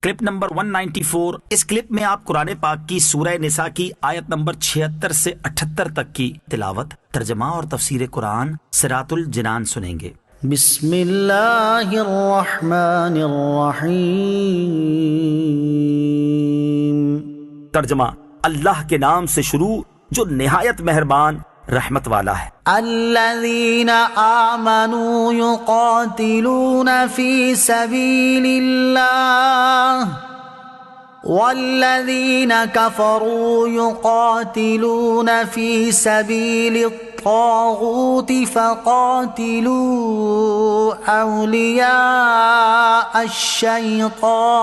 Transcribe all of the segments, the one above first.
Clip number 194۔ اس clip میں آپ قرآن پاک کی سورہ نساء کی آیت نمبر 76 سے 78 تک کی تلاوت، ترجمہ اور تفسیر قرآن صراط الجنان سنیں گے۔ بسم اللہ الرحمن الرحیم۔ ترجمہ، اللہ کے نام سے شروع جو نہایت مہربان رحمت والا ہے۔ الذین آمنوا یقاتلون فی سبیل اللہ والذین کفروا یقاتلون فی سبیل الطاغوت فقاتلوا اولیاء الشیطان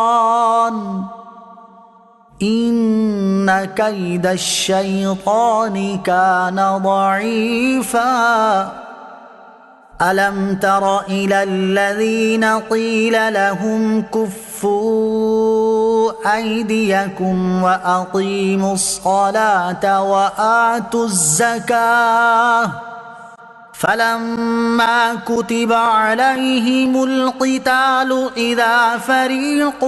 ان کید الشیطان کان ضعیفا الم تر الی الذین قیل لهم کفوا ایدیکم واقیموا الصلاة وآتوا الزکاة فلما كتب عليهم القتال إذا فريق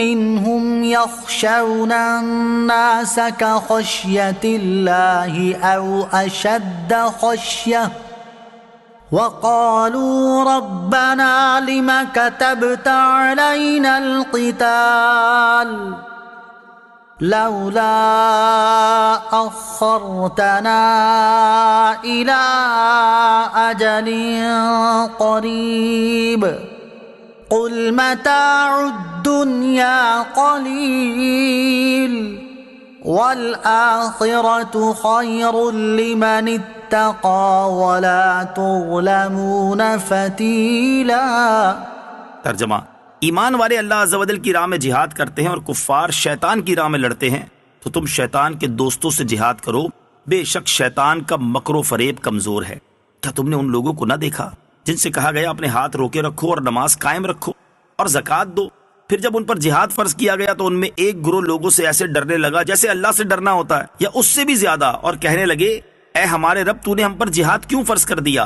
منهم يخشون الناس كخشية الله أو أشد خشية وقالوا ربنا لم كتبت علينا القتال لولا أخرتنا إلى أجل قريب قل متاع الدنيا قليل والآخرة خير لمن اتقى ولا تظلمون فتيلا۔ ترجمہ، ایمان والے اللہ عز و جل کی راہ میں جہاد کرتے ہیں اور کفار شیطان کی راہ میں لڑتے ہیں تو تم شیطان کے دوستوں سے جہاد کرو، بے شک شیطان کا مکر و فریب کمزور ہے۔ کیا تم نے ان لوگوں کو نہ دیکھا جن سے کہا گیا اپنے ہاتھ روکے رکھو اور نماز قائم رکھو اور زکوٰۃ دو، پھر جب ان پر جہاد فرض کیا گیا تو ان میں ایک گروہ لوگوں سے ایسے ڈرنے لگا جیسے اللہ سے ڈرنا ہوتا ہے یا اس سے بھی زیادہ، اور کہنے لگے اے ہمارے رب تو نے ہم پر جہاد کیوں فرض کر دیا؟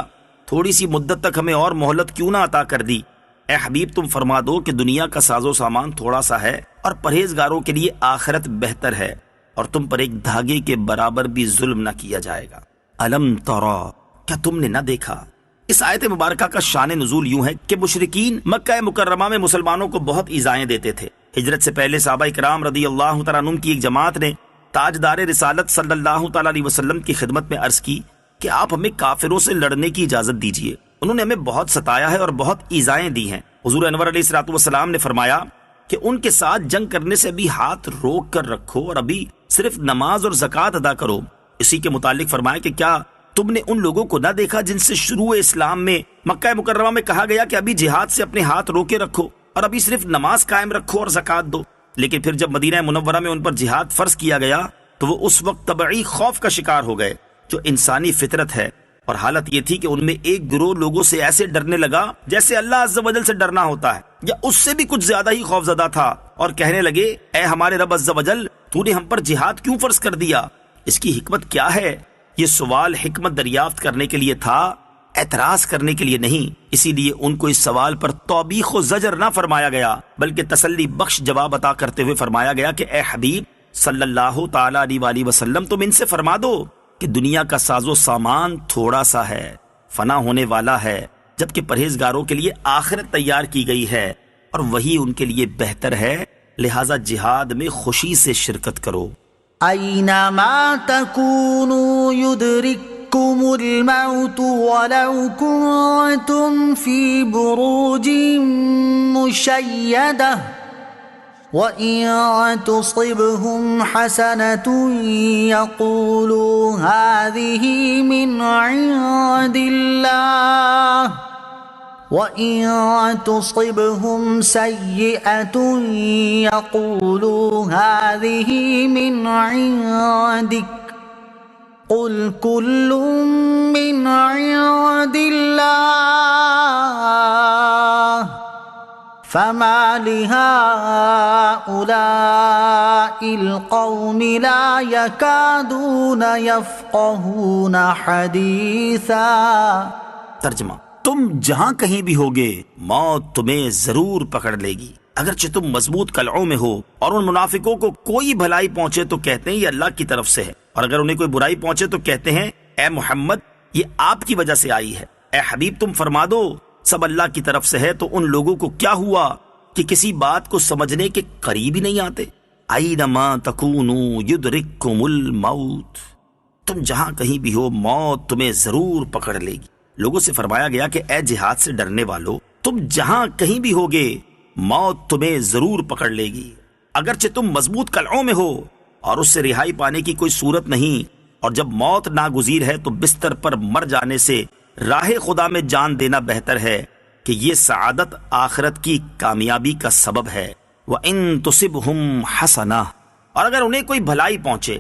تھوڑی سی مدت تک ہمیں اور مہلت کیوں نہ عطا کر دی؟ اے حبیب تم فرما دو کہ دنیا کا ساز و سامان تھوڑا سا ہے اور پرہیزگاروں کے لیے آخرت بہتر ہے، اور تم پر ایک دھاگے کے برابر بھی ظلم نہ کیا جائے گا۔ الم ترا، کیا تم نے نہ دیکھا؟ اس آیت مبارکہ کا شان نزول یوں ہے کہ مشرکین مکہ مکرمہ میں مسلمانوں کو بہت ایذائیں دیتے تھے۔ ہجرت سے پہلے صحابہ کرام رضی اللہ تعالیٰ عنہم کی ایک جماعت نے تاجدار رسالت صلی اللہ تعالیٰ علیہ وسلم کی خدمت میں عرض کی کہ آپ ہمیں کافروں سے لڑنے کی اجازت دیجیے، انہوں نے ہمیں بہت ستایا ہے اور بہت ایذائیں دی ہیں۔ حضور انور علیہ الصلوۃ والسلام نے فرمایا کہ ان کے ساتھ جنگ کرنے سے بھی ہاتھ روک کر رکھو اور ابھی صرف نماز اور زکوٰۃ ادا کرو۔ اسی کے متعلق فرمایا کہ کیا تم نے ان لوگوں کو نہ دیکھا جن سے شروع اسلام میں مکہ مکرمہ میں کہا گیا کہ ابھی جہاد سے اپنے ہاتھ روکے رکھو اور ابھی صرف نماز قائم رکھو اور زکوٰۃ دو، لیکن پھر جب مدینہ منورہ میں ان پر جہاد فرض کیا گیا تو وہ اس وقت طبعی خوف کا شکار ہو گئے جو انسانی فطرت ہے، اور حالت یہ تھی کہ ان میں ایک گروہ لوگوں سے ایسے ڈرنے لگا جیسے اللہ عز و جل سے ڈرنا ہوتا ہے یا اس سے بھی کچھ زیادہ ہی خوف زدہ تھا، اور کہنے لگے اے ہمارے رب عز و جل تو نے ہم پر جہاد کیوں فرض کر دیا؟ اس کی حکمت کیا ہے؟ یہ سوال حکمت دریافت کرنے کے لیے تھا، اعتراض کرنے کے لیے نہیں۔ اسی لیے ان کو اس سوال پر توبیخ و زجر نہ فرمایا گیا بلکہ تسلی بخش جواب عطا کرتے ہوئے فرمایا گیا کہ اے حبیب صلی اللہ تعالیٰ علیہ وسلم تم ان سے فرما دو کہ دنیا کا ساز و سامان تھوڑا سا ہے، فنا ہونے والا ہے، جبکہ پرہیزگاروں کے لیے آخرت تیار کی گئی ہے اور وہی ان کے لیے بہتر ہے، لہذا جہاد میں خوشی سے شرکت کرو۔ اینما تکونوا یدرککم الموت ولو کنتم فی بروج مشیدہ وَإِن تُصِبْهُمْ حَسَنَةٌ يَقُولُوا هَذِهِ مِنْ عِنْدِ اللَّهِ وَإِن تُصِبْهُمْ سَيِّئَةٌ يَقُولُوا هَذِهِ مِنْ عِنْدِكَ قُلْ كُلٌّ مِّنْ عِنْدِ اللَّهِ فما لهؤلاء القوم لا يكادون يفقهون حديثا۔ ترجمہ، تم جہاں کہیں بھی ہوگے موت تمہیں ضرور پکڑ لے گی، اگرچہ تم مضبوط قلعوں میں ہو اور ان منافقوں کو کوئی بھلائی پہنچے تو کہتے ہیں یہ اللہ کی طرف سے ہے، اور اگر انہیں کوئی برائی پہنچے تو کہتے ہیں اے محمد یہ آپ کی وجہ سے آئی ہے۔ اے حبیب تم فرما دو سب اللہ کی طرف سے ہے، تو ان لوگوں کو کیا ہوا کہ کسی بات کو سمجھنے کے قریب ہی نہیں آتے؟ اینما تکونوا یدرککم الموت، تم جہاں کہیں بھی ہو موت تمہیں ضرور پکڑ لے گی۔ لوگوں سے فرمایا گیا کہ اے جہاد سے ڈرنے والو، تم جہاں کہیں بھی ہوگے موت تمہیں ضرور پکڑ لے گی، اگرچہ تم مضبوط قلعوں میں ہو اور اس سے رہائی پانے کی کوئی صورت نہیں، اور جب موت ناگزیر ہے تو بستر پر مر جانے سے راہ خدا میں جان دینا بہتر ہے کہ یہ سعادت آخرت کی کامیابی کا سبب ہے۔ وَإِن تُصِبْهُمْ حَسَنَةٌ، اور اگر انہیں کوئی بھلائی پہنچے،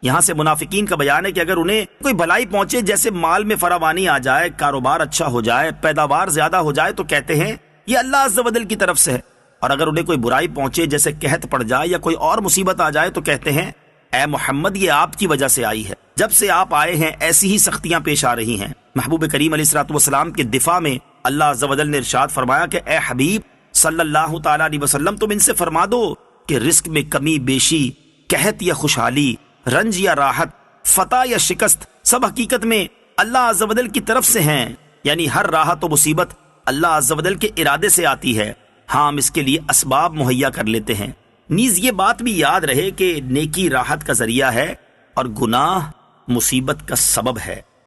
یہاں سے منافقین کا بیان ہے کہ اگر انہیں کوئی بھلائی پہنچے، جیسے مال میں فراوانی آ جائے، کاروبار اچھا ہو جائے، پیداوار زیادہ ہو جائے، تو کہتے ہیں یہ اللہ عز و جل کی طرف سے ہے، اور اگر انہیں کوئی برائی پہنچے جیسے قحط پڑ جائے یا کوئی اور مصیبت آ جائے تو کہتے ہیں اے محمد یہ آپ کی وجہ سے آئی ہے، جب سے آپ آئے ہیں ایسی ہی سختیاں پیش آ رہی ہیں۔ محبوب کریم علیہ الصلوۃ والسلام کے دفاع میں اللہ عز و جل نے ارشاد فرمایا کہ اے حبیب صلی اللہ تعالی علیہ وسلم تم ان سے فرما دو کہ رزق میں کمی بیشی، قحط یا خوشحالی، رنج یا راحت، فتح یا شکست، سب حقیقت میں اللہ عز و جل کی طرف سے ہیں، یعنی ہر راحت و مصیبت اللہ عز و جل کے ارادے سے آتی ہے، ہاں ہم اس کے لیے اسباب مہیا کر لیتے ہیں۔ نیز یہ بات بھی یاد رہے کہ نیکی راحت کا ذریعہ ہے اور گناہ مصیبت کا سبب ہے۔